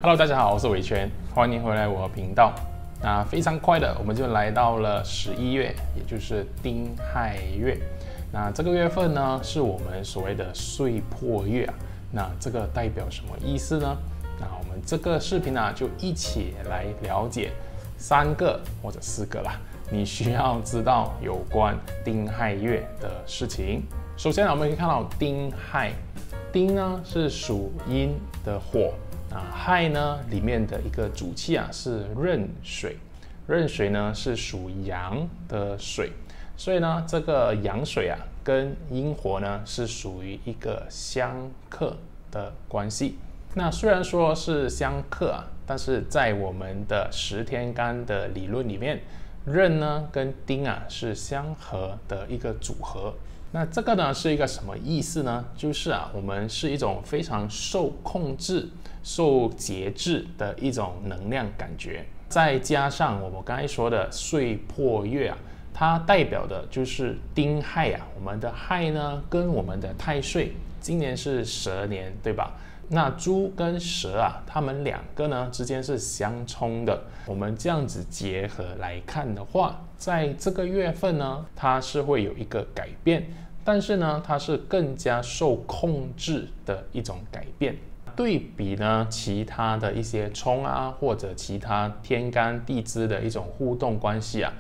Hello， 大家好，我是伟权，欢迎回来我的频道。那非常快的，我们就来到了11月，也就是丁亥月。那这个月份呢，是我们所谓的岁破月啊。那这个代表什么意思呢？那我们这个视频呢，就一起来了解3个或者4个啦，你需要知道有关丁亥月的事情。首先呢，我们可以看到丁亥，丁呢是属阴的火。亥呢里面的一个主气啊是壬水，壬水呢是属阳的水，所以呢这个阳水啊跟阴火呢是属于一个相克的关系。那虽然说是相克啊，但是在我们的10天干的理论里面，壬呢跟丁啊是相合的一个组合。那这个呢是一个什么意思呢？就是我们是一种非常受控制、受节制的一种能量感觉，再加上我们刚才说的岁破月啊，它代表的就是丁亥啊。我们的亥呢跟我们的太岁，今年是蛇年，对吧？那猪跟蛇啊，它们2个呢之间是相冲的。我们这样子结合来看的话，在这个月份呢，它是会有一个改变，但是呢，它是更加受控制的一种改变。对比呢，其他的一些冲啊，或者其他天干地支的一种互动关系啊，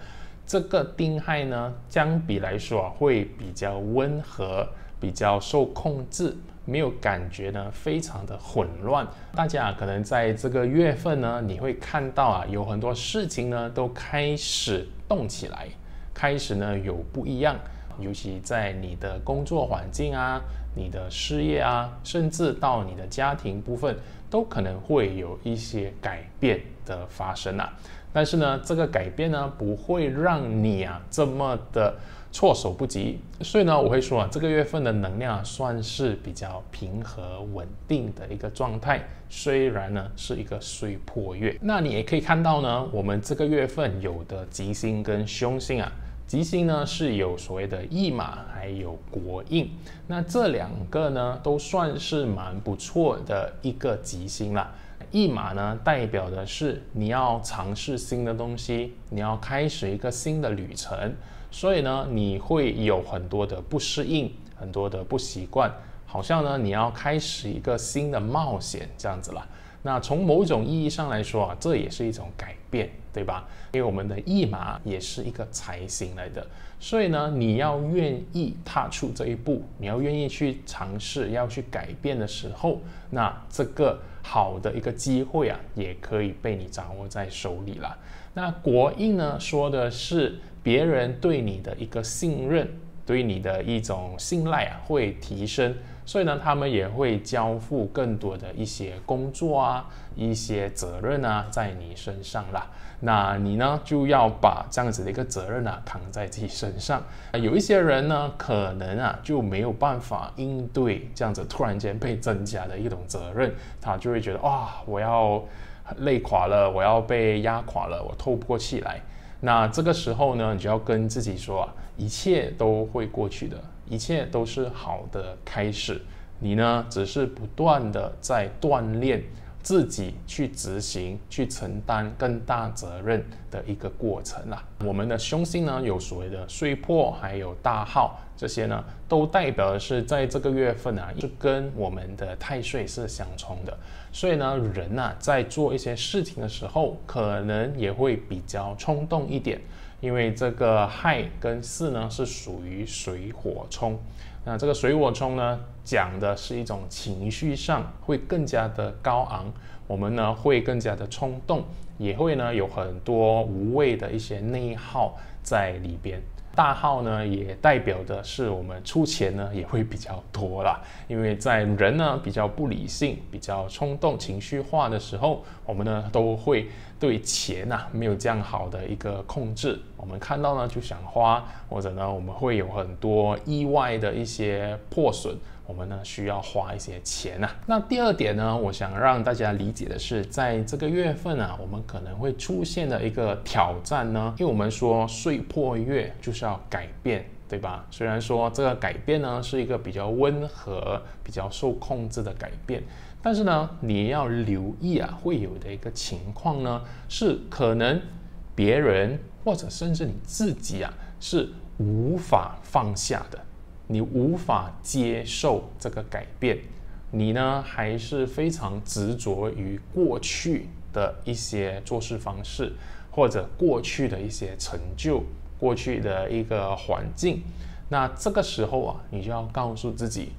这个丁亥呢，相比来说会比较温和，比较受控制。没有感觉呢，非常的混乱。大家可能在这个月份呢，你会看到有很多事情呢都开始动起来，开始呢有不一样。尤其在你的工作环境啊、你的事业啊，甚至到你的家庭部分，都可能会有一些改变的发生啊。但是呢，这个改变呢，不会让你这么的措手不及，所以呢，我会说这个月份的能量算是比较平和稳定的一个状态。虽然呢是一个岁破月，那你也可以看到呢，我们这个月份有的吉星跟凶星啊。吉星呢是有所谓的驿马，还有国印。那这2个呢都算是蛮不错的一个吉星啦。驿马呢代表的是你要尝试新的东西，你要开始一个新的旅程，所以呢你会有很多的不适应，很多的不习惯，好像呢你要开始一个新的冒险这样子啦。那从某种意义上来说这也是一种改变，对吧？因为我们的驿马也是一个财星来的，所以呢，你要愿意踏出这一步，你要愿意去尝试，要去改变的时候，那这个好的一个机会也可以被你掌握在手里啦。那国印呢，说的是别人对你的一个信任，对你的一种信赖会提升。所以呢，他们也会交付更多的一些工作一些责任在你身上啦。那你呢，就要把这样子的一个责任扛在自己身上。有一些人呢，可能就没有办法应对这样子突然间被增加的一种责任，他就会觉得我要累垮了，我要被压垮了，我透不过气来。那这个时候呢，你就要跟自己说一切都会过去的，一切都是好的开始。你呢，只是不断的在锻炼自己去执行、去承担更大责任的一个过程啦。我们的凶星呢，有所谓的岁破，还有大耗，这些呢，都代表的是在这个月份是跟我们的太岁是相冲的。所以呢，人在做一些事情的时候，可能也会比较冲动一点，因为这个亥跟巳呢是属于水火冲。那这个水火冲呢，讲的是一种情绪上会更加的高昂，我们呢会更加的冲动，也会呢有很多无谓的一些内耗在里边。大耗呢也代表的是我们出钱呢也会比较多啦，因为在人呢比较不理性、比较冲动、情绪化的时候，我们呢都会对钱没有这样好的一个控制。我们看到呢就想花，或者呢我们会有很多意外的一些破损，我们呢需要花一些钱那第2点呢，我想让大家理解的是，在这个月份我们可能会出现的一个挑战呢，因为我们说岁破月就是要改变，对吧？虽然说这个改变呢是一个比较温和、比较受控制的改变，但是呢，你要留意啊，会有的一个情况呢，是可能别人或者甚至你自己啊，是无法放下的，你无法接受这个改变，你呢还是非常执着于过去的一些做事方式，或者过去的一些成就，过去的一个环境。那这个时候啊，你就要告诉自己，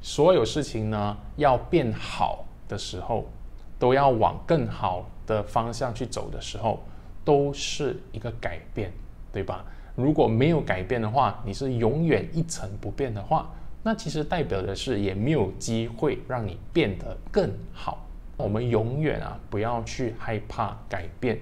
所有事情呢要变好的时候，都要往更好的方向去走的时候，都是一个改变，对吧？如果没有改变的话，你是永远一成不变的话，那其实代表的是也没有机会让你变得更好。我们永远啊不要去害怕改变，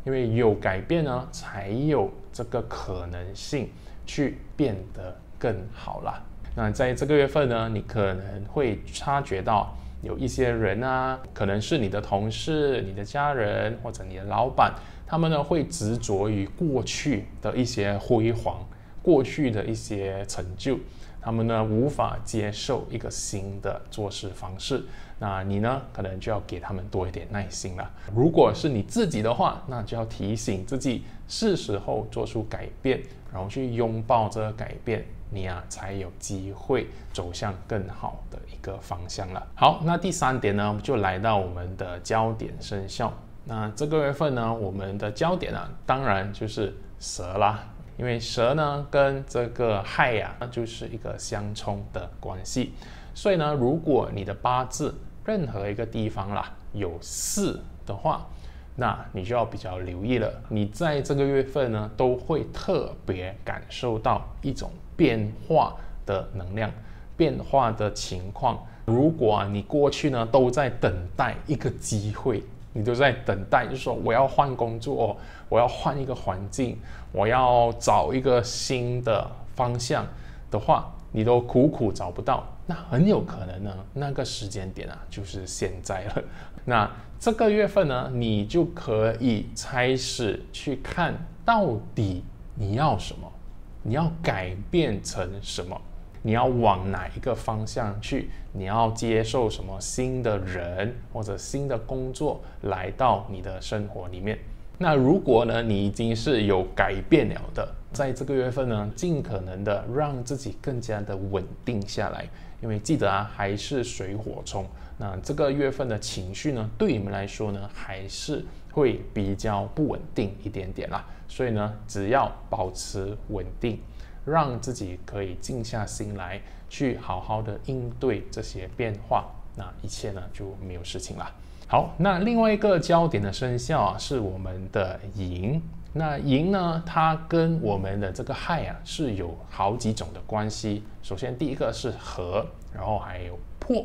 因为有改变呢，才有这个可能性去变得更好啦。那在这个月份呢，你可能会察觉到有一些人啊，可能是你的同事、你的家人或者你的老板，他们呢会执着于过去的一些辉煌，过去的一些成就，他们呢无法接受一个新的做事方式。那你呢可能就要给他们多一点耐心了。如果是你自己的话，那就要提醒自己是时候做出改变，然后去拥抱这个改变，你啊才有机会走向更好的一个方向了。好，那第3点呢，就来到我们的焦点生肖。那这个月份呢，我们的焦点啊，当然就是蛇啦。因为蛇呢跟这个亥啊，那就是一个相冲的关系。所以呢，如果你的八字任何一个地方啦有巳的话，那你就要比较留意了。你在这个月份呢，都会特别感受到一种变化的能量，变化的情况。如果啊，你过去呢都在等待一个机会，你都在等待，就是说我要换工作，我要换一个环境，我要找一个新的方向的话，你都苦苦找不到，那很有可能呢，那个时间点啊，就是现在了。那这个月份呢，你就可以开始去看到底你要什么，你要改变成什么，你要往哪一个方向去，你要接受什么新的人或者新的工作来到你的生活里面。那如果呢，你已经是有改变了的，在这个月份呢，尽可能的让自己更加的稳定下来，因为记得啊，还是水火冲。那这个月份的情绪呢，对你们来说呢，还是会比较不稳定一点点啦。所以呢，只要保持稳定，让自己可以静下心来，去好好的应对这些变化，那一切呢就没有事情啦。好，那另外一个焦点的生肖啊，是我们的寅。那寅呢，它跟我们的这个亥啊是有好几种的关系。首先第一个是合，然后还有破。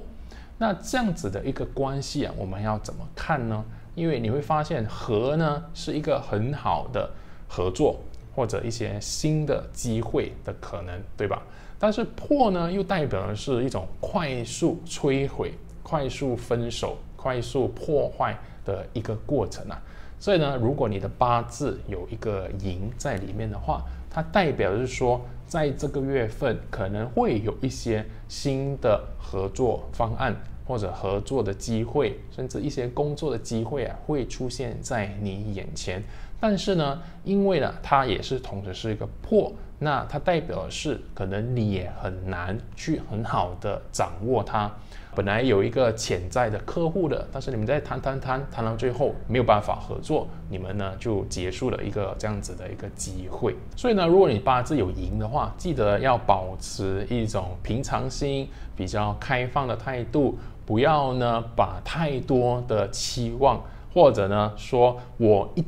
那这样子的一个关系啊，我们要怎么看呢？因为你会发现合呢是一个很好的合作，或者一些新的机会的可能，对吧？但是破呢，又代表的是一种快速摧毁、快速分手、快速破坏的一个过程啊。所以呢，如果你的八字有一个寅在里面的话，它代表的是说，在这个月份可能会有一些新的合作方案，或者合作的机会，甚至一些工作的机会啊，会出现在你眼前。但是呢，因为呢，它也是同时是一个破，那它代表的是可能你也很难去很好的掌握它。本来有一个潜在的客户的，但是你们在谈到最后没有办法合作，你们呢就结束了一个这样子的一个机会。所以呢，如果你八字有寅的话，记得要保持一种平常心，比较开放的态度，不要呢把太多的期望，或者呢说我一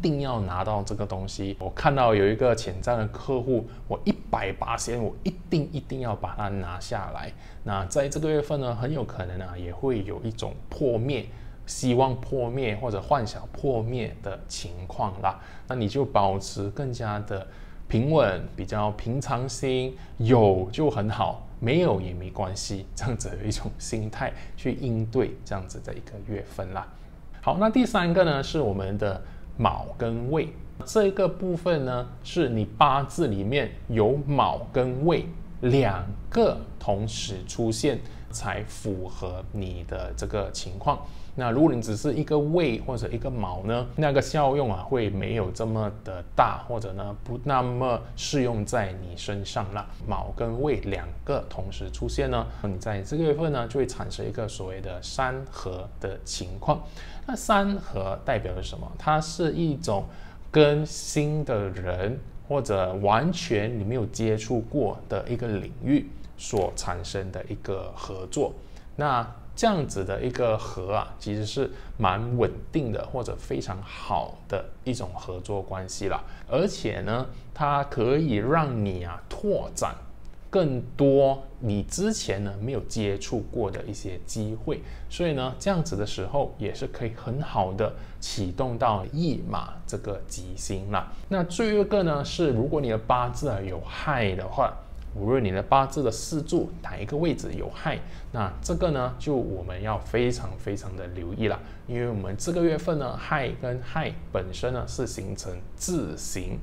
定要拿到这个东西。我看到有一个潜在的客户，我100%我一定要把它拿下来。那在这个月份呢，很有可能啊也会有一种破灭，希望破灭或者幻想破灭的情况啦。那你就保持更加的平稳，比较平常心，有就很好，没有也没关系，这样子的一种心态去应对这样子的一个月份啦。好，那第3个呢是我们的卯跟未。这个部分呢是你八字里面有卯跟未2个同时出现才符合你的这个情况。那如果你只是一个胃或者一个卯呢，那个效用会没有这么的大，或者呢不那么适用在你身上啦。卯跟胃2个同时出现呢，你在这个月份呢就会产生一个所谓的3合的情况。那3合代表了什么？它是一种跟新的人或者完全你没有接触过的一个领域所产生的一个合作。那这样子的一个合其实是蛮稳定的，或者非常好的一种合作关系啦。而且呢，它可以让你拓展更多你之前呢没有接触过的一些机会。所以呢，这样子的时候也是可以很好的启动到驿马这个吉星啦。那最后一个呢是，如果你的八字有亥的话，无论你的八字的四柱哪一个位置有亥，那这个呢就我们要非常非常的留意了。因为我们这个月份呢，亥跟亥本身呢是形成字形，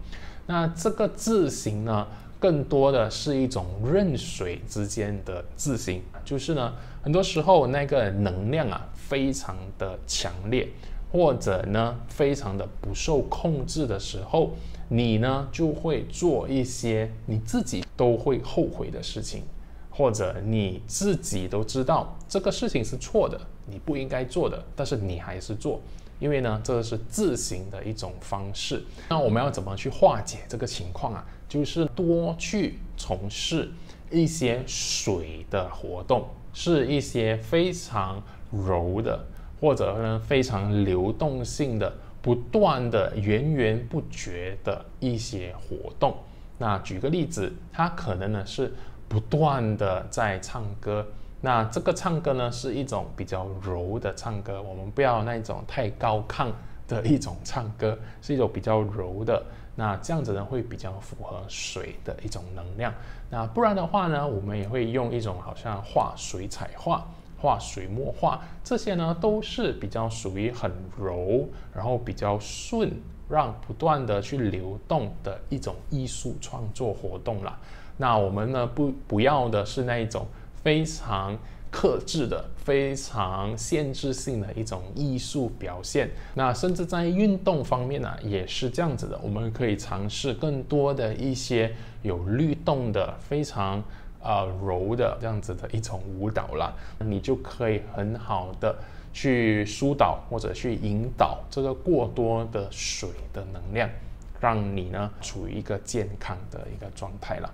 那这个字形呢更多的是一种壬水之间的字形，就是呢很多时候那个能量非常的强烈，或者呢非常的不受控制的时候，你呢就会做一些你自己都会后悔的事情，或者你自己都知道这个事情是错的，你不应该做的，但是你还是做，因为呢这是自行的一种方式。那我们要怎么去化解这个情况就是多去从事一些水的活动，是一些非常柔的，或者呢非常流动性的，不断的源源不绝的一些活动。那举个例子，它可能呢是不断的在唱歌，那这个唱歌呢是一种比较柔的唱歌，我们不要那种太高亢的一种唱歌，是一种比较柔的。那这样子呢会比较符合水的一种能量。那不然的话呢，我们也会用一种好像画水彩画、画水墨画，这些呢都是比较属于很柔，然后比较顺，让不断的去流动的一种艺术创作活动啦。那我们呢不要的是那一种非常克制的、非常限制性的一种艺术表现。那甚至在运动方面也是这样子的，我们可以尝试更多的一些有律动的、非常柔的这样子的一种舞蹈啦，你就可以很好的去疏导或者去引导这个过多的水的能量，让你呢处于一个健康的一个状态啦。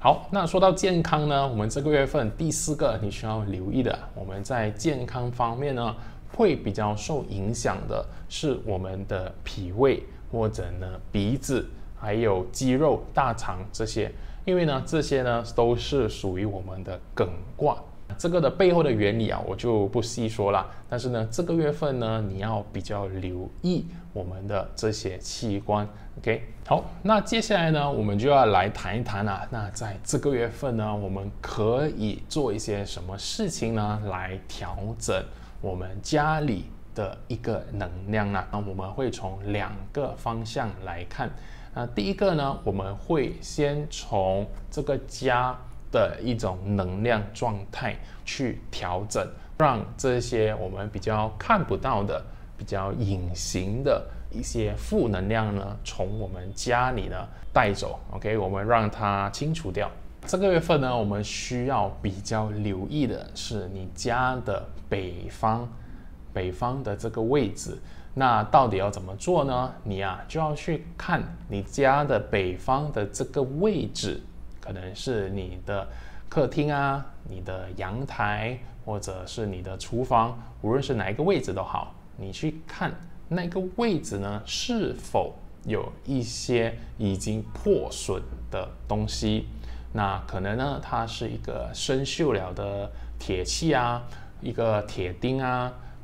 好，那说到健康呢，我们这个月份第4个你需要留意的，我们在健康方面呢会比较受影响的是我们的脾胃，或者呢鼻子，还有肌肉、大肠这些。因为呢这些呢都是属于我们的艮卦，这个的背后的原理我就不细说了。但是呢这个月份呢你要比较留意我们的这些器官。 OK， 好，那接下来呢我们就要来谈一谈那在这个月份呢我们可以做一些什么事情呢来调整我们家里的一个能量呢？那我们会从2个方向来看。第一个呢，我们会先从这个家的一种能量状态去调整，让这些我们比较看不到的、比较隐形的一些负能量呢，从我们家里呢带走。OK， 我们让它清除掉。这个月份呢，我们需要比较留意的是你家的北方的这个位置。那到底要怎么做呢？你就要去看你家的北方的这个位置，可能是你的客厅你的阳台，或者是你的厨房，无论是哪一个位置都好，你去看那个位置呢是否有一些已经破损的东西。那可能呢它是一个生锈了的铁器一个铁钉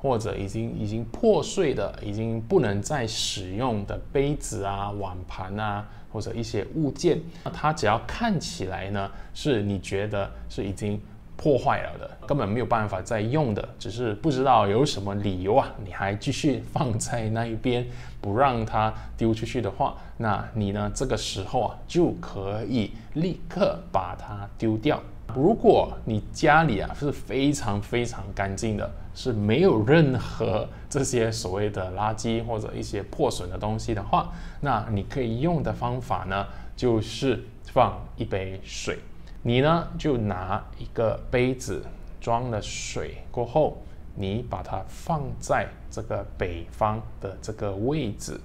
或者已经破碎的、已经不能再使用的杯子碗盘或者一些物件，它只要看起来呢是你觉得是已经破坏了的，根本没有办法再用的，只是不知道有什么理由啊，你还继续放在那一边不让它丢出去的话，那你呢这个时候啊就可以立刻把它丢掉。如果你家里啊是非常非常干净的，是没有任何这些所谓的垃圾或者一些破损的东西的话，那你可以用的方法呢就是放一杯水。你呢就拿一个杯子装了水过后，你把它放在这个北方的这个位置。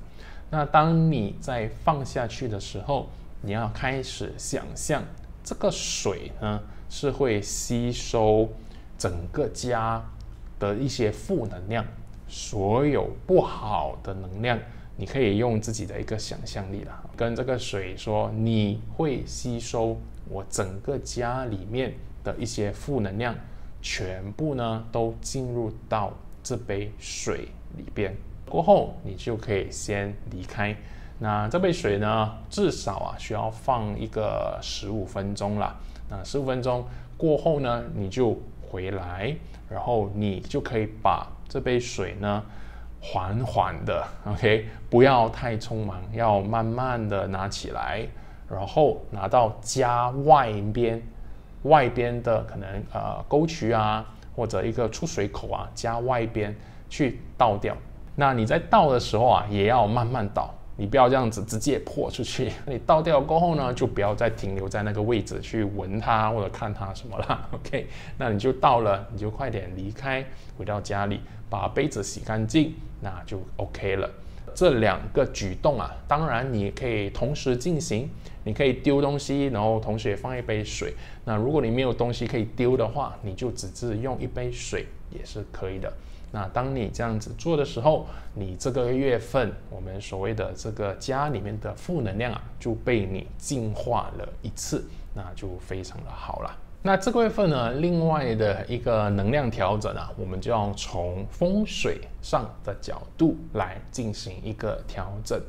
那当你在放下去的时候，你要开始想象这个水呢是会吸收整个家的一些负能量，所有不好的能量，你可以用自己的一个想象力啦，跟这个水说，你会吸收我整个家里面的一些负能量，全部呢都进入到这杯水里边。过后你就可以先离开。那这杯水呢，至少啊需要放一个15分钟啦。那15分钟过后呢，你就回来，然后你就可以把这杯水呢缓缓的 ，OK， 不要太匆忙，要慢慢的拿起来，然后拿到家外边的可能沟渠啊，或者一个出水口啊，家外边去倒掉。那你在倒的时候啊，也要慢慢倒，你不要这样子直接泼出去。你倒掉过后呢，就不要再停留在那个位置去闻它或者看它什么啦。OK， 那你就倒了，你就快点离开，回到家里，把杯子洗干净，那就 OK 了。这2个举动啊，当然你可以同时进行，你可以丢东西，然后同时也放一杯水。那如果你没有东西可以丢的话，你就只是用一杯水也是可以的。那当你这样子做的时候，你这个月份我们所谓的这个家里面的负能量啊，就被你净化了一次，那就非常的好啦。那这个月份呢，另外的一个能量调整啊，我们就要从风水上的角度来进行一个调整。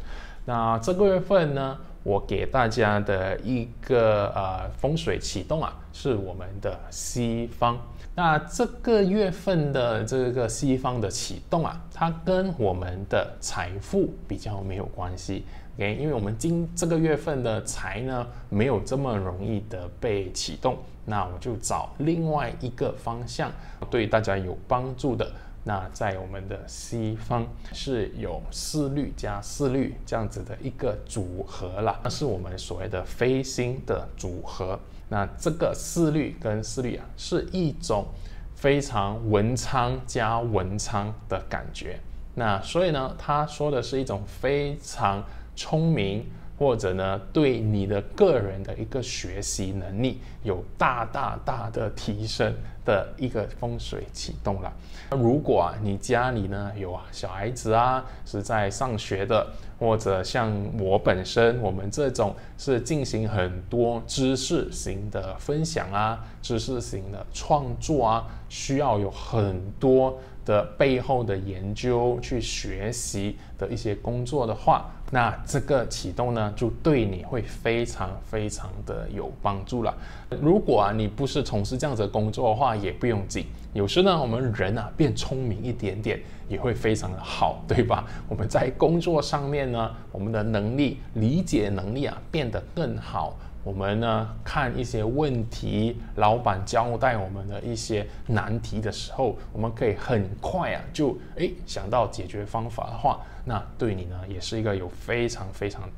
那这个月份呢，我给大家的一个风水启动啊，是我们的西方。那这个月份的这个西方的启动啊，它跟我们的财富比较没有关系。Okay， 因为我们这个月份的财呢，没有这么容易的被启动，那我就找另外一个方向对大家有帮助的。那在我们的西方是有4律加4律这样子的一个组合啦，那是我们所谓的飞星的组合。那这个4律跟4律啊，是一种非常文昌加文昌的感觉。那所以呢，他说的是一种非常聪明，或者呢对你的个人的一个学习能力有大的提升的一个风水启动啦。如果你家里呢有小孩子啊是在上学的，或者像我本身，我们这种是进行很多知识型的分享啊，知识型的创作啊，需要有很多的背后的研究去学习的一些工作的话，那这个启动呢就对你会非常的有帮助了。如果你不是从事这样子的工作的话，也不用紧。有时呢，我们人变聪明一点点也会非常的好，对吧？我们在工作上面呢，我们的能力、理解能力变得更好。我们呢看一些问题，老板交代我们的一些难题的时候，我们可以很快就想到解决方法的话，那对你呢也是一个有非常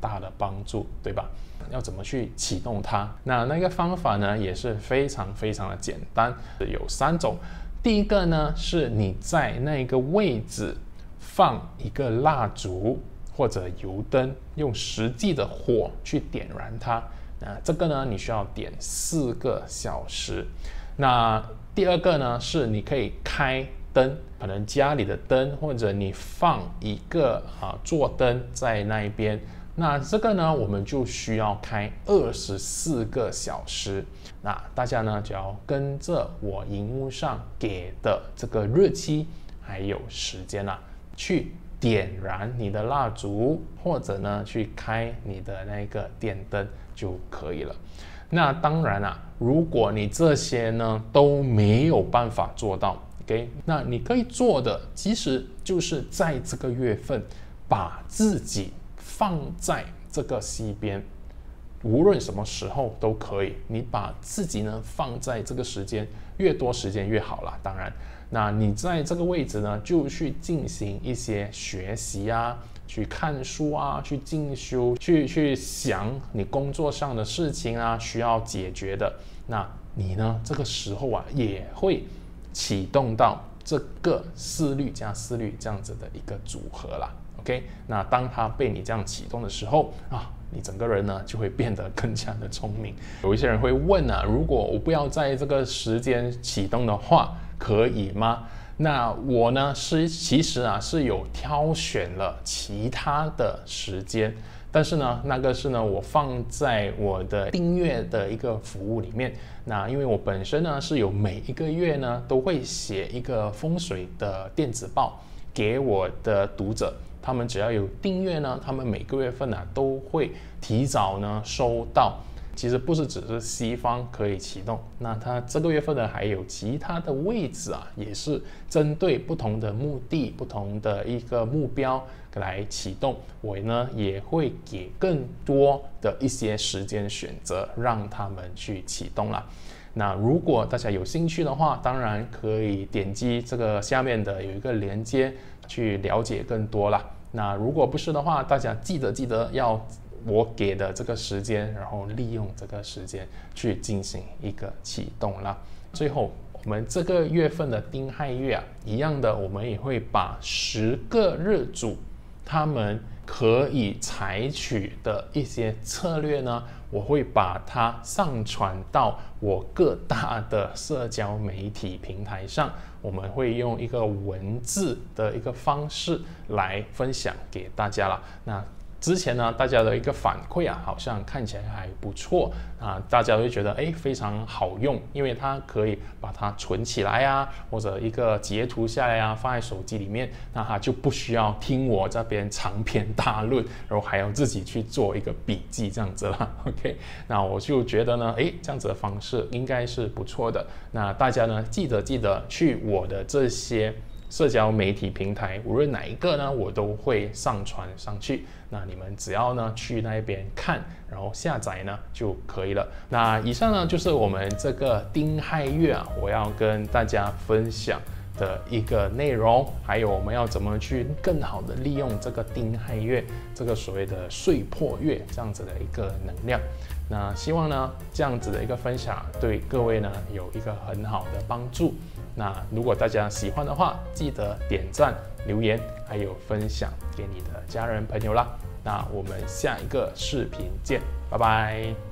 大的帮助，对吧？要怎么去启动它？那个方法呢也是非常的简单，有3种。第一个呢是你在那个位置放一个蜡烛或者油灯，用实际的火去点燃它。那这个呢，你需要点4个小时。那第二个呢，是你可以开灯，可能家里的灯，或者你放一个座灯在那一边。那这个呢，我们就需要开24个小时。那大家呢，就要跟着我荧幕上给的这个日期还有时间去点燃你的蜡烛，或者呢去开你的那个电灯就可以了。那当然啊，如果你这些呢都没有办法做到 ，OK， 那你可以做的其实就是在这个月份把自己放在这个西边，无论什么时候都可以。你把自己呢放在这个时间，越多时间越好啦。当然，那你在这个位置呢，就去进行一些学习啊。去看书啊，去进修，去想你工作上的事情啊，需要解决的。那你呢，这个时候啊，也会启动到这个思虑加思虑这样子的一个组合啦。OK， 那当它被你这样启动的时候啊，你整个人呢就会变得更加的聪明。有一些人会问啊，如果我不要在这个时间启动的话，可以吗？那我呢其实啊是有挑选了其他的时间，但是呢那个是呢我放在我的订阅的一个服务里面。那因为我本身呢是有每一个月呢都会写一个风水的电子报给我的读者，他们只要有订阅呢，他们每个月份啊都会提早呢收到。其实不是只是西方可以启动，那它这个月份呢还有其他的位置啊，也是针对不同的目的、不同的一个目标来启动。我呢也会给更多的一些时间选择，让他们去启动啦。那如果大家有兴趣的话，当然可以点击这个下面的有一个连接去了解更多啦。那如果不是的话，大家记得要我给的这个时间，然后利用这个时间去进行一个启动啦。最后，我们这个月份的丁亥月啊，一样的，我们也会把10个日主他们可以采取的一些策略呢，我会把它上传到我各大的社交媒体平台上，我们会用一个文字的一个方式来分享给大家啦。那之前呢，大家的一个反馈啊，好像看起来还不错啊，大家会觉得非常好用，因为它可以把它存起来啊，或者一个截图下来啊，放在手机里面，那它就不需要听我这边长篇大论，然后还要自己去做一个笔记这样子啦。OK， 那我就觉得呢，这样子的方式应该是不错的。那大家呢，记得去我的这些社交媒体平台，无论哪一个呢，我都会上传上去。那你们只要呢去那边看，然后下载呢就可以了。那以上呢就是我们这个丁亥月啊，我要跟大家分享的一个内容，还有我们要怎么去更好的利用这个丁亥月这个所谓的岁破月这样子的一个能量。那希望呢这样子的一个分享对各位呢有一个很好的帮助。那如果大家喜欢的话，记得点赞、留言，还有分享给你的家人朋友啦。那我们下一个视频见，拜拜。